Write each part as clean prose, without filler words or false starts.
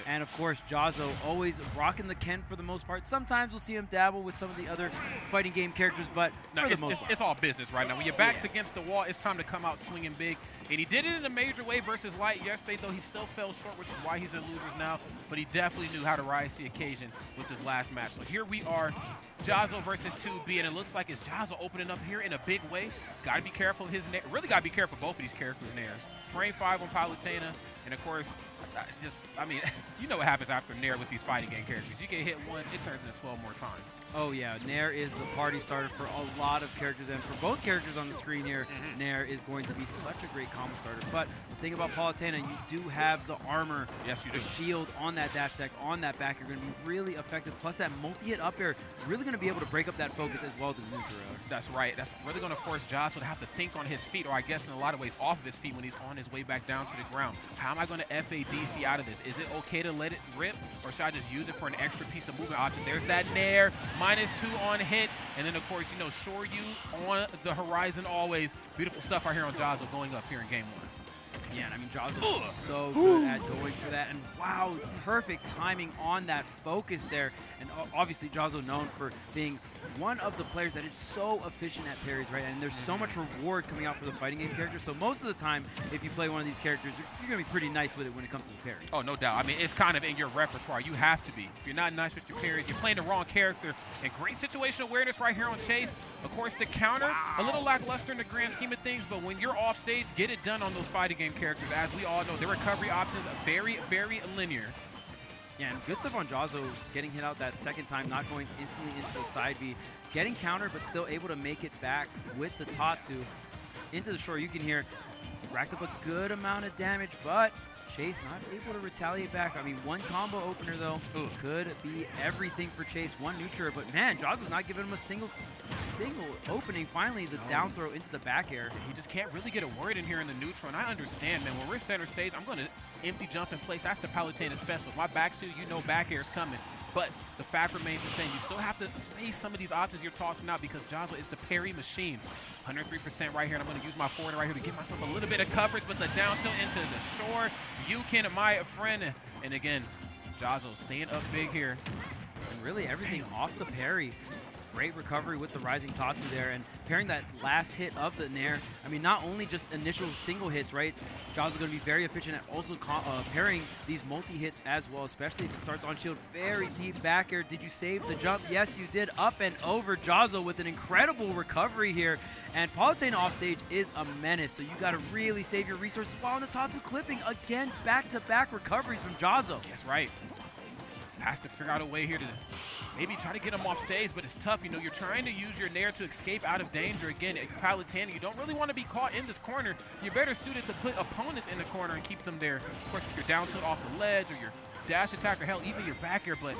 And of course, Jahzz0 always rocking the Ken for the most part. Sometimes we'll see him dabble with some of the other fighting game characters, but for the most part, it's all business right now. When your back's against the wall, it's time to come out swinging big. And he did it in a major way versus Light yesterday, though he still fell short, which is why he's in losers now. But he definitely knew how to rise to the occasion with this last match. So here we are, Jahzz0 versus 2B, and it looks like it's Jahzz0 opening up here in a big way. Got to be careful of his nair. Really got to be careful of both of these characters' nairs. Frame 5 on Palutena, and of course, I mean, you know what happens after Nair with these fighting game characters. You get hit once, it turns into 12 more times. Oh yeah, Nair is the party starter for a lot of characters, and for both characters on the screen here, Nair is going to be such a great combo starter. But the thing about Palutena, you do have the armor, the shield on that dash attack, on that back. You're going to be really effective. Plus that multi-hit up air, really going to be able to break up that focus as well as the neutral. That's right. That's really going to force Jahzz0 to have to think on his feet, or I guess in a lot of ways off of his feet when he's on his way back down to the ground. How am I going to FADC out of this? Is it okay to let it rip, or should I just use it for an extra piece of movement option? There's that Nair, -2 on hit, and then of course, you know, Shore You on the horizon always. Beautiful stuff right here on Jahzz0 going up here in game 1. Yeah, and I mean, Jahzz0 is so good at going for that, and wow, perfect timing on that focus there. And obviously, Jahzz0 known for being one of the players that is so efficient at parries, right? And there's so much reward coming out for the fighting game character. So most of the time, if you play one of these characters, you're going to be pretty nice with it when it comes to the parries. Oh, no doubt. I mean, it's kind of in your repertoire. You have to be. If you're not nice with your parries, you're playing the wrong character. And great situation awareness right here on Chase. Of course, the counter, a little lackluster in the grand scheme of things, but when you're off stage, get it done on those fighting game characters. As we all know, their recovery options are very, very linear. Yeah, and good stuff on Jahzz0 getting hit out that second time, not going instantly into the side B, getting countered, but still able to make it back with the Tatsu into the shore. You can hear racked up a good amount of damage, but Chase not able to retaliate back. I mean, one combo opener, though, could be everything for Chase. One neutral, but man, Jahzz0's not giving him a single opening. Finally, the down throw into the back air. He just can't really get a word in here in the neutral, and I understand, man. When we're center stage, I'm going to empty jump in place. That's the Palutena special. With my back suit, you know back air is coming. But the fact remains the same. You still have to space some of these options you're tossing out because Jahzz0 is the parry machine. 103% right here, and I'm going to use my forward right here to give myself a little bit of coverage, but the down tilt into the shore. You can, my friend. And again, Jahzz0 staying up big here. And really everything off the parry. Great recovery with the rising Tatsu there, and pairing that last hit of the Nair. I mean, not only just initial single hits, right? Jahzz0 going to be very efficient at also pairing these multi-hits as well, especially if it starts on shield. Very deep back air. Did you save the jump? Yes, you did. Up and over. Jahzz0 with an incredible recovery here. And Palutena off stage is a menace, so you got to really save your resources while on the Tatsu clipping. Again, back-to-back recoveries from Jahzz0. That's right. Has to figure out a way here to maybe try to get him off stage, but it's tough. You know, you're trying to use your Nair to escape out of danger. Again, at Palutena, you don't really want to be caught in this corner. You're better suited to put opponents in the corner and keep them there. Of course, with your down tilt off the ledge or your dash attack or hell, even your back air, but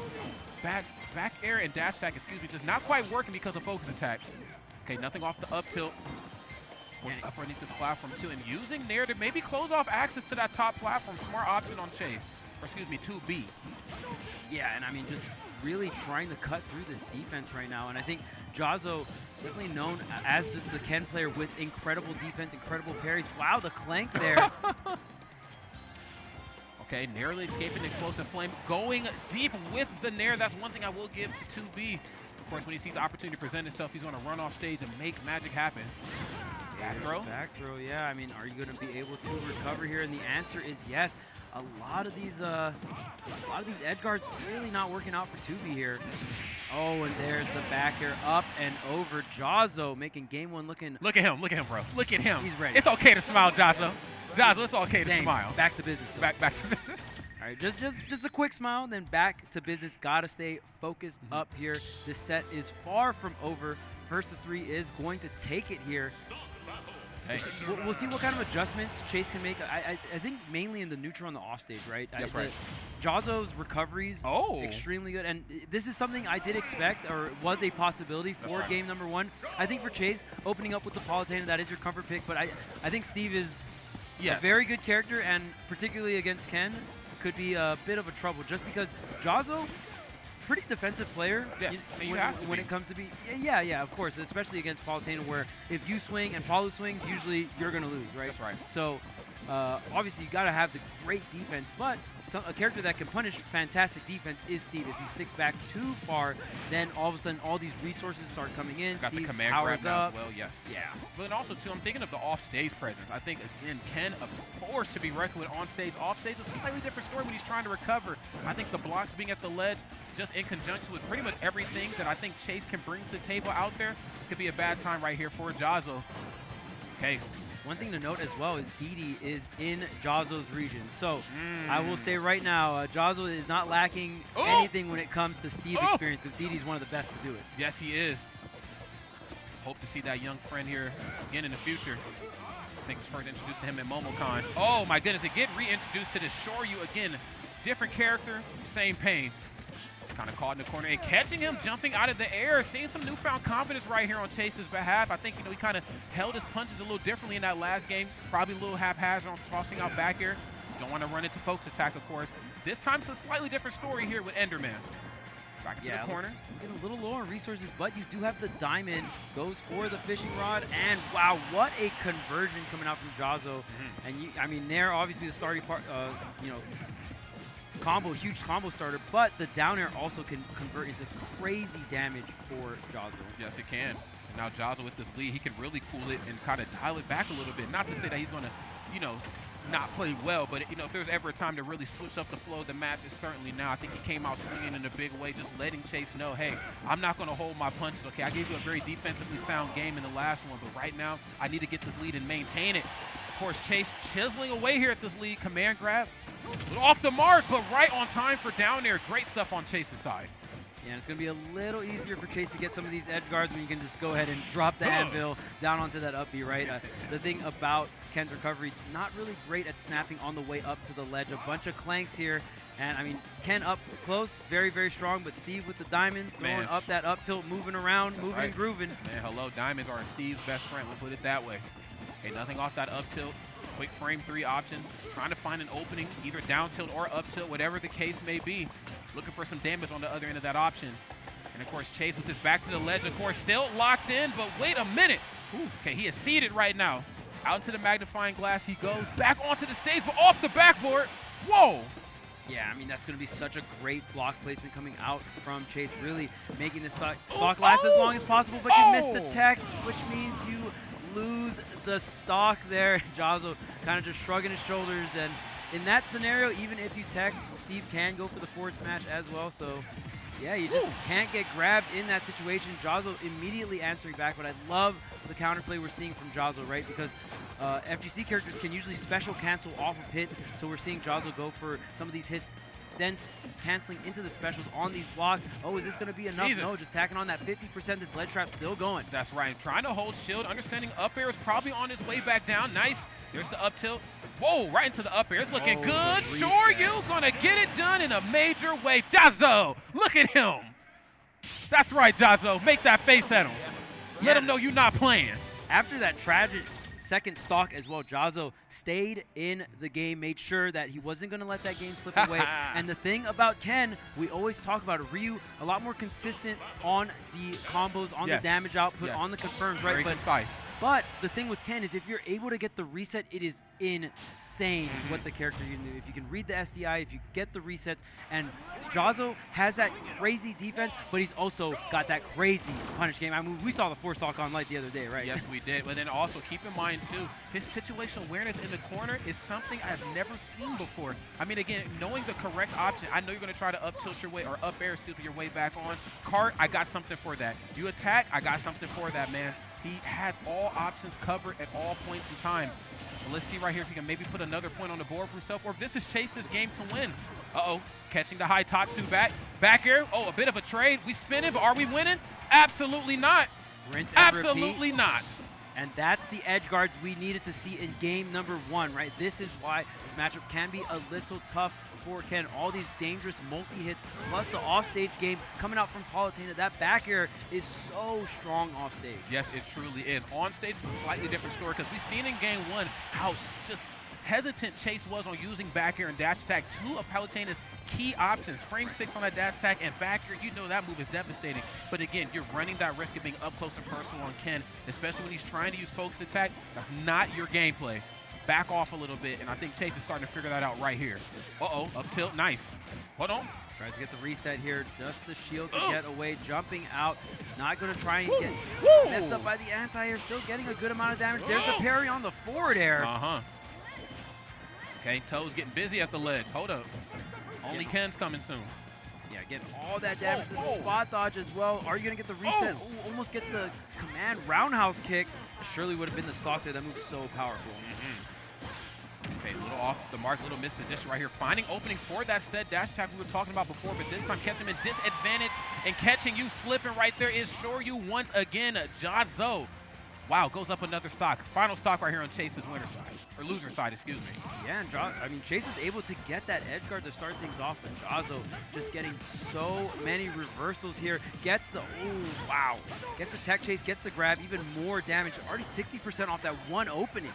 back air and dash attack, just not quite working because of focus attack. Okay, nothing off the up tilt. Up underneath this platform too, and using Nair to maybe close off access to that top platform. Smart option on Chase, or excuse me, 2B. Yeah, and I mean, just really trying to cut through this defense right now. And I think Jahzz0 definitely known as just the Ken player with incredible defense, incredible parries. Wow, the clank there. Okay, narrowly escaping the explosive flame. Going deep with the Nair. That's one thing I will give to 2B. Of course, when he sees the opportunity to present himself, he's going to run off stage and make magic happen. Back throw? Back throw, yeah. I mean, are you going to be able to recover here? And the answer is yes. A lot of these edge guards really not working out for 2B here. Oh, and there's the back air up and over. Jahzz0 making game 1 looking. Look at him, bro. Look at him. He's ready. It's okay to smile, Jahzz0. Jahzz0, it's okay to smile. Back to business. Back to business. All right, just a quick smile, then back to business. Gotta stay focused up here. This set is far from over. First to 3 is going to take it here. Hey. We'll see what kind of adjustments Chase can make. I think mainly in the neutral and the offstage, right? That's right. Jahzz0's recoveries, extremely good. And this is something I did expect, or was a possibility for game number 1. I think for Chase, opening up with the Palutena, that is your comfort pick. But I think Steve is a very good character, and particularly against Ken, could be a bit of a trouble. Just because Jahzz0, pretty defensive player when it comes to be. Yeah, of course, especially against Palutena, where if you swing and Palu swings, usually you're going to lose, right? That's right. So Obviously, you got to have the great defense, but a character that can punish fantastic defense is Steve. If you stick back too far, then all of a sudden all these resources start coming in. Got Steve the command powers grab now up. as well, yes. Yeah. But then also, too, I'm thinking of the off-stage presence. I think, again, Ken, a force to be reckoned with on stage. Off stage, a slightly different story when he's trying to recover. I think the blocks being at the ledge, just in conjunction with pretty much everything that I think Chase can bring to the table out there, this could be a bad time right here for Jahzz0. Okay. One thing to note as well is Didi is in Jahzz0's region. So I will say right now, Jahzz0 is not lacking anything when it comes to Steve experience, because Didi's one of the best to do it. Yes, he is. Hope to see that young friend here again in the future. I think it was first introduced to him in MomoCon. Oh my goodness, again reintroduced to the Shoryu again. Different character, same pain. Kind of caught in the corner and catching him jumping out of the air, seeing some newfound confidence right here on Chase's behalf. I think, he kind of held his punches a little differently in that last game. Probably a little haphazard on tossing out back air. Don't want to run into folks attack, of course. This time it's a slightly different story here with Enderman. Back into the corner. Getting a little low on resources, but you do have the diamond. Goes for the fishing rod, and wow, what a conversion coming out from Jahzz0. And I mean, there obviously the starting part, combo, huge combo starter, but the down air also can convert into crazy damage for Jahzz0. Yes, it can. Now Jahzz0 with this lead, he can really cool it and kind of dial it back a little bit. Not to say that he's going to, not play well, but if there's ever a time to really switch up the flow of the match, it's certainly now. I think he came out swinging in a big way, just letting Chase know, hey, I'm not going to hold my punches. Okay, I gave you a very defensively sound game in the last one, but right now I need to get this lead and maintain it. Of course, Chase chiseling away here at this lead. Command grab. Off the mark, but right on time for down air. Great stuff on Chase's side. Yeah, and it's going to be a little easier for Chase to get some of these edge guards when you can just go ahead and drop the anvil down onto that up B, right? The thing about Ken's recovery, not really great at snapping on the way up to the ledge. A bunch of clanks here. And, I mean, Ken up close, very, very strong, but Steve with the diamond, throwing up that up tilt, moving around, moving and grooving. Man, hello, diamonds are Steve's best friend. We'll put it that way. Okay, nothing off that up tilt. Quick frame 3 option. Just trying to find an opening, either down tilt or up tilt, whatever the case may be. Looking for some damage on the other end of that option. And, of course, Chase with his back to the ledge, of course, still locked in, but wait a minute. Okay, he is seated right now. Out into the magnifying glass he goes. Back onto the stage, but off the backboard. Whoa. Yeah, I mean, that's going to be such a great block placement coming out from Chase, really making this stock last as long as possible, but you missed the tech, which means you lose the stock there. Jahzz0 kind of just shrugging his shoulders, and in that scenario, even if you tech, Steve can go for the forward smash as well, so yeah, you just can't get grabbed in that situation. Jahzz0 immediately answering back, but I love the counterplay we're seeing from Jahzz0, right? Because FGC characters can usually special cancel off of hits, so we're seeing Jahzz0 go for some of these hits, then canceling into the specials on these blocks. Oh, is this going to be enough? No, just tacking on that 50%. This ledge trap still going. That's right. Trying to hold shield, understanding up air is probably on his way back down. Nice. There's the up tilt. Whoa, right into the up air. It's looking good. Shoryu going to get it done in a major way. Jahzz0, look at him. That's right, Jahzz0. Make that face at him. Let him know you're not playing. After that tragic second stock as well, Jahzz0 stayed in the game, made sure that he wasn't going to let that game slip away. And the thing about Ken, we always talk about it, Ryu, a lot more consistent on the combos, on the damage output, on the confirms, right? Very concise. But the thing with Ken is if you're able to get the reset, it is insane what the character you can do. If you can read the SDI, if you get the resets, and Jahzz0 has that crazy defense, but he's also got that crazy punish game. I mean, we saw the 4-stock on light the other day, right? Yes, we did. But then also keep in mind, too, his situational awareness in the corner is something I've never seen before. I mean, again, knowing the correct option, I know you're going to try to up tilt your way or up air steal your way back on. Cart, I got something for that. You attack, I got something for that, man. He has all options covered at all points in time. Well, let's see right here if he can maybe put another point on the board for himself, or if this is Chase's game to win. Uh-oh, catching the high Tatsu back air. Oh, a bit of a trade. We spin it, but are we winning? Absolutely not. Absolutely not. And that's the edge guards we needed to see in game number 1, right? This is why this matchup can be a little tough for Ken. All these dangerous multi-hits, plus the offstage game coming out from Palutena. That back air is so strong offstage. Yes, it truly is. On stage is a slightly different story because we've seen in game 1 how just hesitant Chase was on using back air and dash attack, 2 of Palutena's key options. Frame 6 on that dash attack and back air, you know that move is devastating. But again, you're running that risk of being up close and personal on Ken, especially when he's trying to use focus attack. That's not your gameplay. back off a little bit, and I think Chase is starting to figure that out right here. Uh-oh, up tilt, nice. Hold on. Tries to get the reset here, just the shield to get away, jumping out. Not going to try and get messed up by the anti-air, still getting a good amount of damage. There's the parry on the forward air. Okay, Toes getting busy at the ledge. Hold up. Only Ken's coming soon. Yeah, getting all that damage. The spot dodge as well. Are you going to get the reset? Ooh, almost gets the command roundhouse kick. Surely would have been the stock there. That move's so powerful. Okay, a little off the mark, a little misposition right here. Finding openings for that said dash attack we were talking about before, but this time catching him in disadvantage and catching you slipping right there is Shoryu once again. Jahzz0. Wow, goes up another stock. Final stock right here on Chase's winner side, or loser side, excuse me. Yeah, and Chase was able to get that edge guard to start things off, and Jahzz0 just getting so many reversals here. Gets the, gets the tech chase, gets the grab, even more damage. Already 60% off that one opening.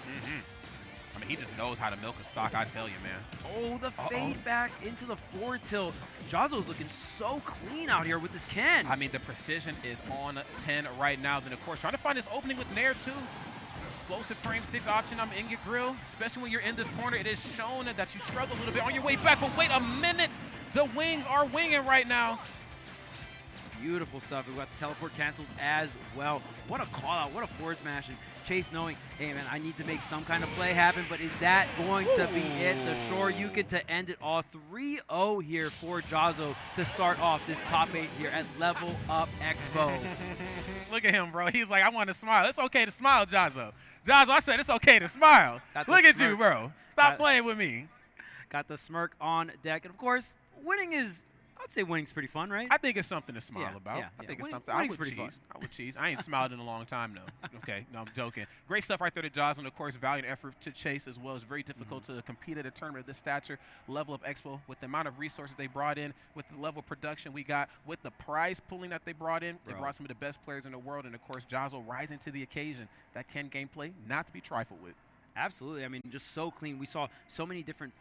I mean, he just knows how to milk a stock, I tell you, man. Oh, the fade back into the forward tilt. Jahzz0's looking so clean out here with this Ken. I mean, the precision is on 10 right now. Then, of course, trying to find this opening with Nair, too. Explosive frame 6 option, I'm in your grill. Especially when you're in this corner, it is shown that you struggle a little bit on your way back. But wait a minute. The wings are winging right now. Beautiful stuff. We've got the teleport cancels as well. What a call out, what a forward smash. And Chase knowing, hey man, I need to make some kind of play happen, but is that going to be it? The Shoryuken to end it all. 3-0 here for Jahzz0 to start off this top 8 here at Level Up Expo. Look at him, bro. He's like, I want to smile. It's okay to smile, Jahzz0. Jahzz0, I said it's okay to smile. Look at you, bro. Stop playing with me. Got the smirk on deck. And of course, winning is, I'd say winning's pretty fun, right? I think it's something to smile about. I think it's something. I would cheese. I ain't smiled in a long time, though. Okay, no, I'm joking. Great stuff right there to Jahzz0, and of course, valiant effort to Chase as well. It's very difficult to compete at a tournament of this stature. Level Up Expo, with the amount of resources they brought in, with the level of production we got, with the prize pooling that they brought in, they brought some of the best players in the world, and of course, Jahzz0 rising to the occasion. That Ken gameplay, not to be trifled with. Absolutely. I mean, just so clean. We saw so many different